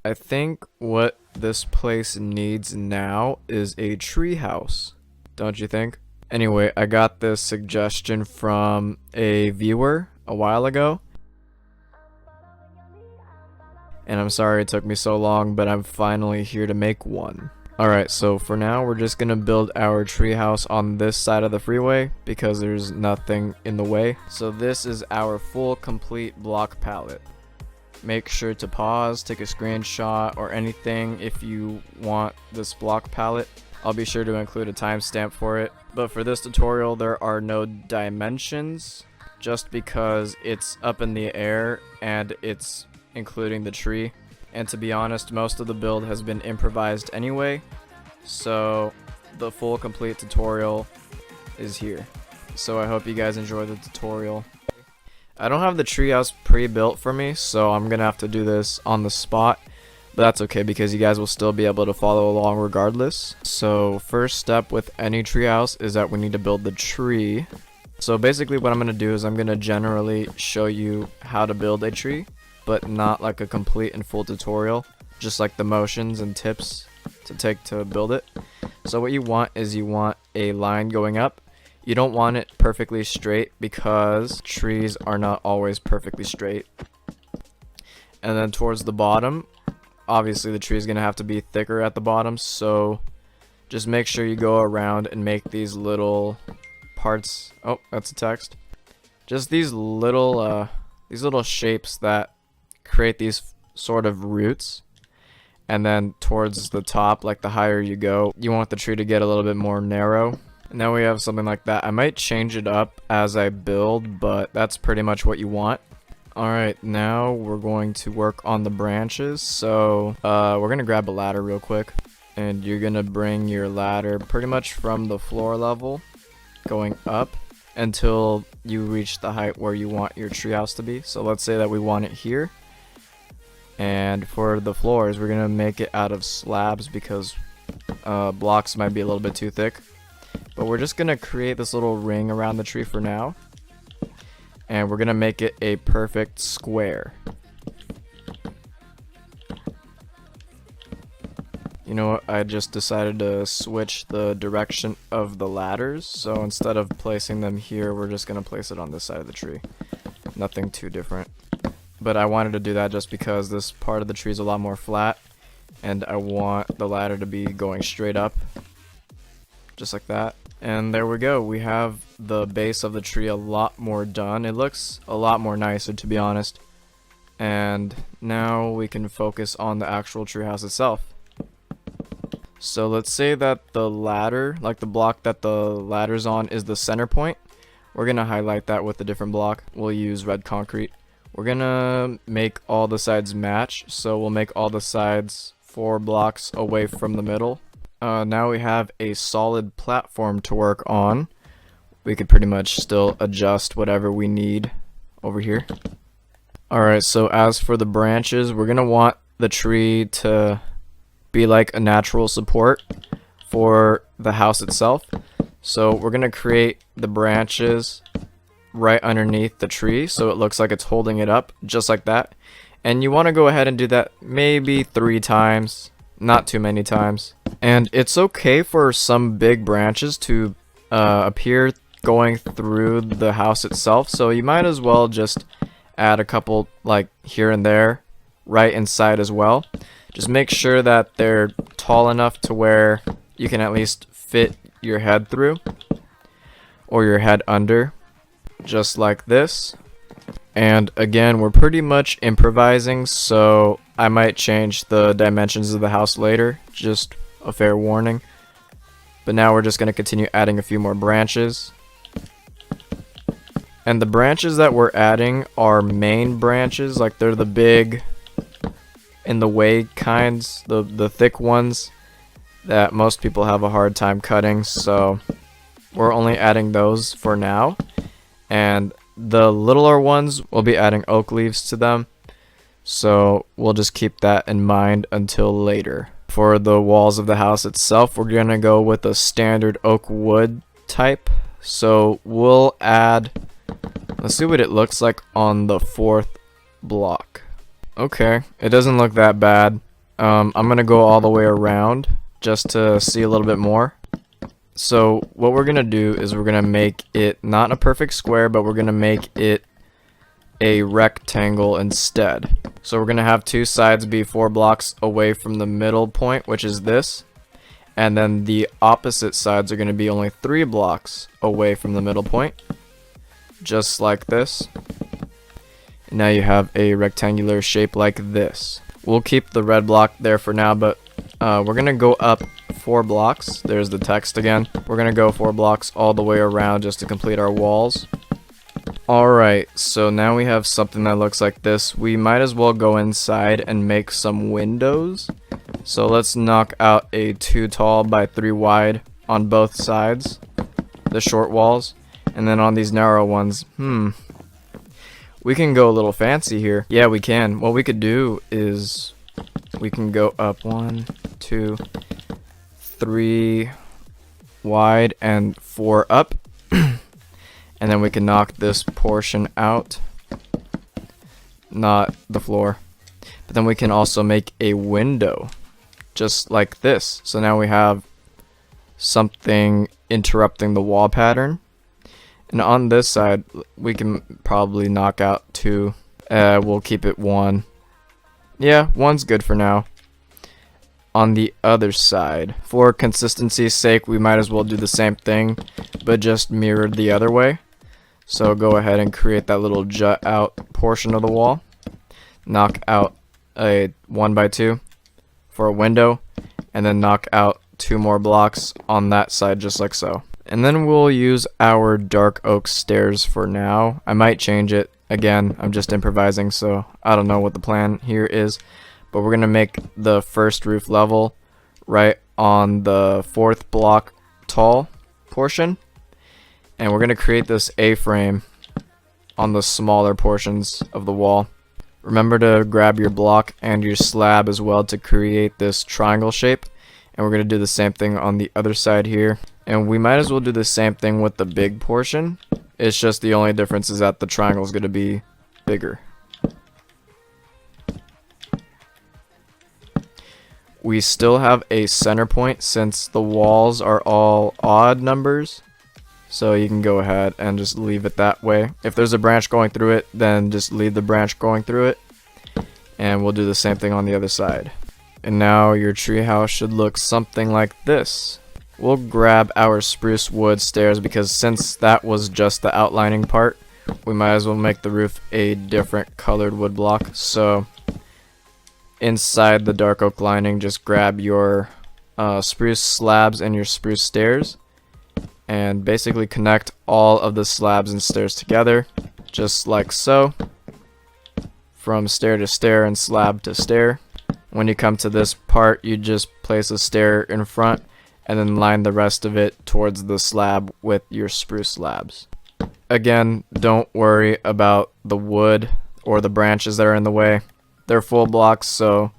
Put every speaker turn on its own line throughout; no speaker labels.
I think what this place needs now is a tree house. Don't you think? Anyway, I got this suggestion from a viewer a while ago. And I'm sorry it took me so long, but I'm finally here to make one. Alright, so for now we're just gonna build our treehouse on this side of the freeway because there's nothing in the way. So this is our full complete block pallet. Make sure to pause, take a screenshot or anything if you want this block pallet. I'll be sure to include a timestamp for it. But for this tutorial there are no dimensions just because it's up in the air and it's including the tree. And to be honest, most of the build has been improvised anyway. So the full complete tutorial is here. So I hope you guys enjoy the tutorial. I don't have the treehouse pre-built for me, so I'm gonna have to do this on the spot, but that's okay because you guys will still be able to follow along regardless. So first step with any treehouse is that we need to build the tree. So basically what I'm gonna do is I'm gonna generally show you how to build a tree, but not like a complete and full tutorial, just like the motions and tips to take to build it. So what you want is you want a line going up. You don't want it perfectly straight because trees are not always perfectly straight. And then towards the bottom, obviously the tree is going to have to be thicker at the bottom, so just make sure you go around and make these little parts. Oh, that's a text. Just these little shapes that create these sort of roots. And then towards the top, like the higher you go, you want the tree to get a little bit more narrow. Now we have something like that. I might change it up as I build, but that's pretty much what you want. Alright, now we're going to work on the branches. So we're going to grab a ladder real quick. And you're going to bring your ladder pretty much from the floor level going up until you reach the height where you want your treehouse to be. So let's say that we want it here. And for the floors, we're going to make it out of slabs because blocks might be a little bit too thick. But we're just going to create this little ring around the tree for now. And we're going to make it a perfect square. You know what? I just decided to switch the direction of the ladders. So instead of placing them here, we're just going to place it on this side of the tree. Nothing too different. But I wanted to do that just because this part of the tree is a lot more flat. And I want the ladder to be going straight up. Just like that. And there we go. We have the base of the tree a lot more done. It looks a lot more nicer, to be honest. And now we can focus on the actual treehouse itself. So let's say that the ladder, like the block that the ladder's on, is the center point. We're going to highlight that with a different block. We'll use red concrete. We're going to make all the sides match. So we'll make all the sides 4 blocks away from the middle. Now we have a solid platform to work on. We could pretty much still adjust whatever we need over here. Alright, so as for the branches, we're going to want the tree to be like a natural support for the house itself. So we're going to create the branches right underneath the tree so it looks like it's holding it up, just like that. And you want to go ahead and do that maybe 3 times, not too many times. And it's okay for some big branches to appear going through the house itself, so you might as well just add a couple like here and there right inside as well. Just make sure that they're tall enough to where you can at least fit your head through or your head under, just like this. And again, we're pretty much improvising, so I might change the dimensions of the house later, just a fair warning. But now we're just going to continue adding a few more branches. And the branches that we're adding are main branches, like they're the big in the way kinds, the thick ones that most people have a hard time cutting, so we're only adding those for now. And the littler ones, we'll be adding oak leaves to them, so we'll just keep that in mind until later. For the walls of the house itself, we're going to go with a standard oak wood type. So we'll add, let's see what it looks like on the 4th block. Okay, it doesn't look that bad. I'm gonna go all the way around just to see a little bit more. So what we're gonna do is we're gonna make it not a perfect square, but we're gonna make it a rectangle instead. So we're gonna have two sides be 4 blocks away from the middle point, which is this, and then the opposite sides are gonna be only 3 blocks away from the middle point, just like this. And now you have a rectangular shape like this. We'll keep the red block there for now, but we're gonna go up 4 blocks. There's the text again. We're gonna go 4 blocks all the way around just to complete our walls. Alright, so now we have something that looks like this. We might as well go inside and make some windows. So let's knock out a 2 tall by 3 wide on both sides, the short walls, and then on these narrow ones, we can go a little fancy here. Yeah, we can. What we could do is we can go up 1, 2, 3 wide and 4 up. And then we can knock this portion out, not the floor. But then we can also make a window, just like this. So now we have something interrupting the wall pattern. And on this side, we can probably knock out 2. We'll keep it 1. Yeah, 1's good for now. On the other side, for consistency's sake, we might as well do the same thing, but just mirrored the other way. So go ahead and create that little jut out portion of the wall. Knock out a 1 by 2 for a window, and then knock out 2 more blocks on that side just like so. And then we'll use our dark oak stairs for now. I might change it. Again, I'm just improvising, so I don't know what the plan here is. But we're going to make the first roof level right on the 4th block tall portion. And we're going to create this A-frame on the smaller portions of the wall. Remember to grab your block and your slab as well to create this triangle shape. And we're going to do the same thing on the other side here. And we might as well do the same thing with the big portion. It's just the only difference is that the triangle is going to be bigger. We still have a center point since the walls are all odd numbers. So you can go ahead and just leave it that way. If there's a branch going through it, then just leave the branch going through it. And we'll do the same thing on the other side. And now your treehouse should look something like this. We'll grab our spruce wood stairs because since that was just the outlining part, we might as well make the roof a different colored wood block. So inside the dark oak lining, just grab your spruce slabs and your spruce stairs. And basically connect all of the slabs and stairs together, just like so, from stair to stair and slab to stair. When you come to this part, you just place a stair in front and then line the rest of it towards the slab with your spruce slabs. Again, don't worry about the wood or the branches that are in the way. They're full blocks, so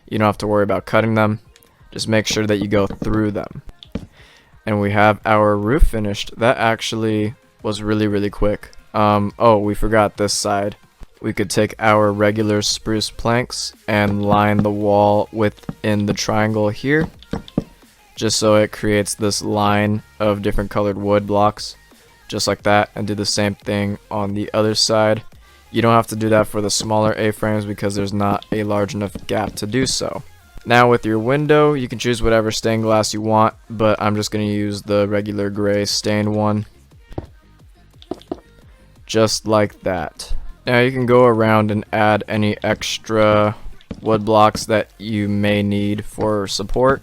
you don't have to worry about cutting them. Just make sure that you go through them. And we have our roof finished. That actually was really quick. Oh, we forgot this side. We could take our regular spruce planks and line the wall within the triangle here, just so it creates this line of different colored wood blocks, just like that, and do the same thing on the other side. You don't have to do that for the smaller A-frames because there's not a large enough gap to do so. Now with your window, you can choose whatever stained glass you want, but I'm just going to use the regular gray stained one. Just like that. Now you can go around and add any extra wood blocks that you may need for support,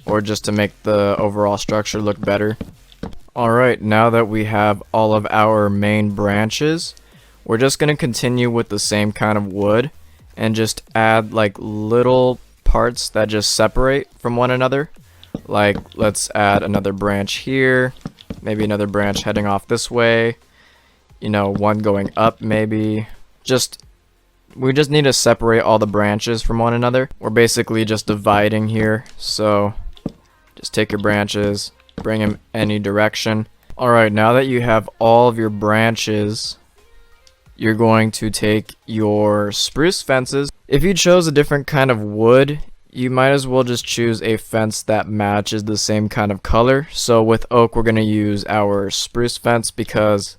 or just to make the overall structure look better. Alright, now that we have all of our main branches, we're just going to continue with the same kind of wood and just add like little parts that just separate from one another. Like let's add another branch here, maybe another branch heading off this way, you know, one going up maybe. We just need to separate all the branches from one another. We're basically just dividing here, so just take your branches, bring them any direction. Alright, now that you have all of your branches, you're going to take your spruce fences. If you chose a different kind of wood, you might as well just choose a fence that matches the same kind of color. So with oak, we're going to use our spruce fence because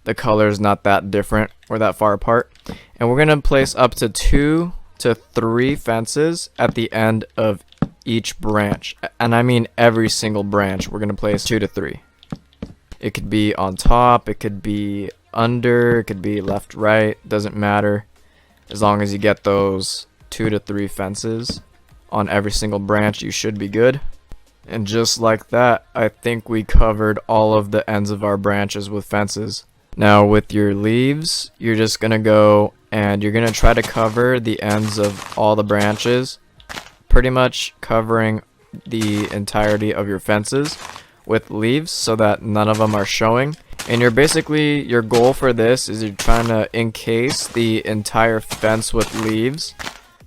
the color is not that different or that far apart. And we're going to place up to 2 to 3 fences at the end of each branch. And I mean every single branch, we're going to place 2 to 3. It could be on top, it could be under, it could be left, right, doesn't matter. As long as you get those 2 to 3 fences on every single branch, you should be good. And just like that, I think we covered all of the ends of our branches with fences. Now with your leaves, you're just gonna go and you're gonna try to cover the ends of all the branches, pretty much covering the entirety of your fences with leaves so that none of them are showing. And you're basically, your goal for this is you're trying to encase the entire fence with leaves,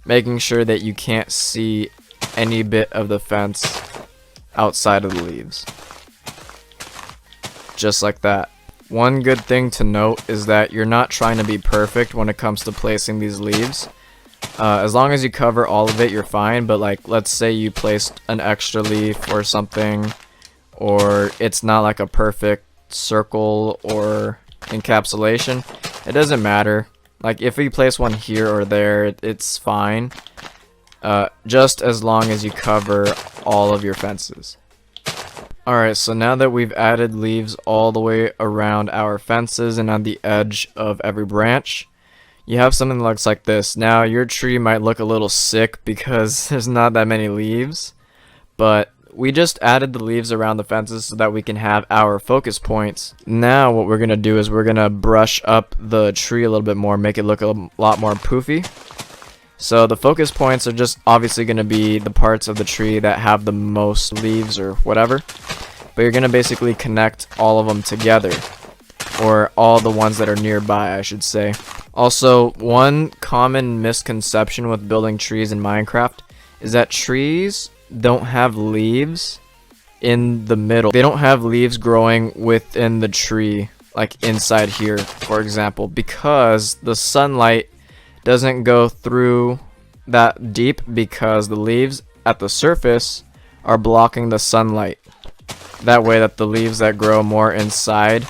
making sure that you can't see any bit of the fence outside of the leaves. Just like that. One good thing to note is that you're not trying to be perfect when it comes to placing these leaves. As long as you cover all of it, you're fine, but like, let's say you placed an extra leaf or something, or it's not like a perfect circle or encapsulation, it doesn't matter. Like if you place one here or there, it's fine, just as long as you cover all of your fences. Alright, so now that we've added leaves all the way around our fences and on the edge of every branch, you have something that looks like this. Now your tree might look a little sick because there's not that many leaves, but we just added the leaves around the fences so that we can have our focus points. Now what we're going to do is we're going to brush up the tree a little bit more, make it look a lot more poofy. So the focus points are just obviously going to be the parts of the tree that have the most leaves or whatever. But you're going to basically connect all of them together. Or all the ones that are nearby, I should say. Also, one common misconception with building trees in Minecraft is that trees don't have leaves in the middle. They don't have leaves growing within the tree, like inside here, for example, because the sunlight doesn't go through that deep because the leaves at the surface are blocking the sunlight. That way that the leaves that grow more inside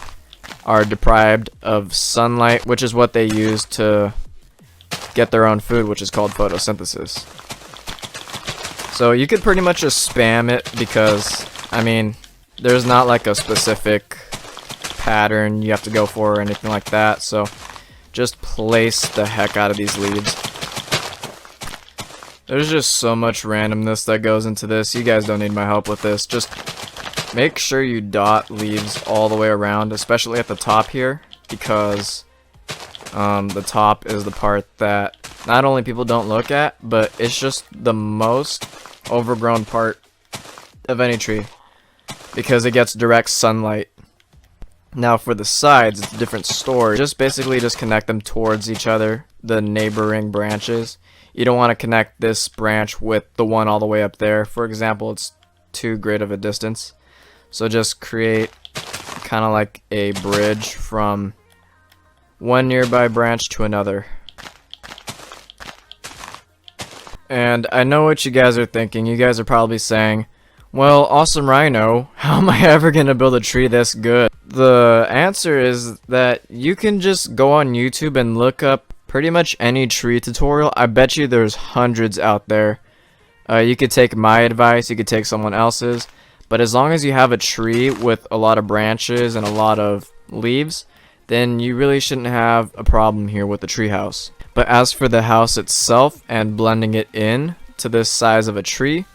are deprived of sunlight, which is what they use to get their own food, which is called photosynthesis. So you could pretty much just spam it because, I mean, there's not like a specific pattern you have to go for or anything like that. So just place the heck out of these leaves. There's just so much randomness that goes into this. You guys don't need my help with this. Just make sure you dot leaves all the way around, especially at the top here, because the top is the part that not only people don't look at, but it's just the most overgrown part of any tree because it gets direct sunlight. Now for the sides, it's a different story. Just basically just connect them towards each other, the neighboring branches. You don't want to connect this branch with the one all the way up there. For example, it's too great of a distance. So just create kind of like a bridge from one nearby branch to another. And I know what you guys are thinking. You guys are probably saying, well, Awesome Rhino, how am I ever going to build a tree this good? The answer is that you can just go on YouTube and look up pretty much any tree tutorial. I bet you there's hundreds out there. You could take my advice, you could take someone else's. But as long as you have a tree with a lot of branches and a lot of leaves, then you really shouldn't have a problem here with the treehouse. But as for the house itself and blending it in to this size of a tree,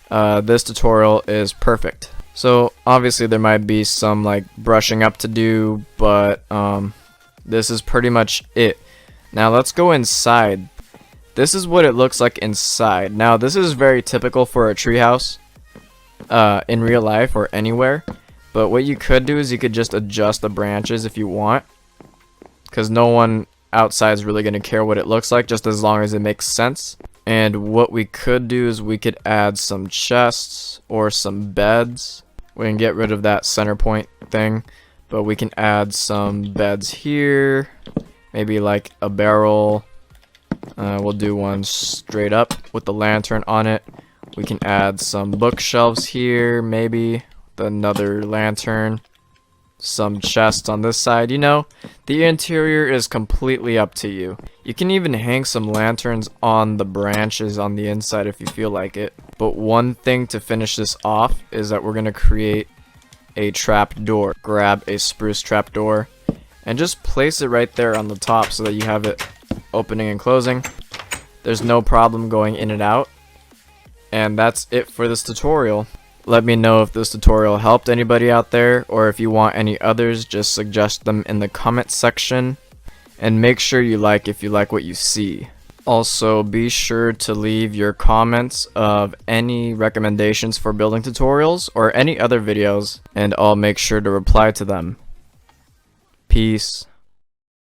this tutorial is perfect. So obviously there might be some like brushing up to do, but this is pretty much it. Now let's go inside. This is what it looks like inside. Now this is very typical for a treehouse. In real life or anywhere, but what you could do is you could just adjust the branches if you want, because no one outside is really going to care what it looks like, just as long as it makes sense. And what we could do is we could add some chests or some beds. We can get rid of that center point thing, but we can add some beds here, maybe like a barrel We'll do one straight up with the lantern on it. We can add some bookshelves here, maybe with another lantern. Some chests on this side. You know, the interior is completely up to you. You can even hang some lanterns on the branches on the inside if you feel like it. But one thing to finish this off is that we're going to create a trap door. Grab a spruce trap door and just place it right there on the top so that you have it opening and closing. There's no problem going in and out. And that's it for this tutorial. Let me know if this tutorial helped anybody out there, or if you want any others, just suggest them in the comment section. And make sure you like if you like what you see. Also, be sure to leave your comments of any recommendations for building tutorials or any other videos, and I'll make sure to reply to them. Peace.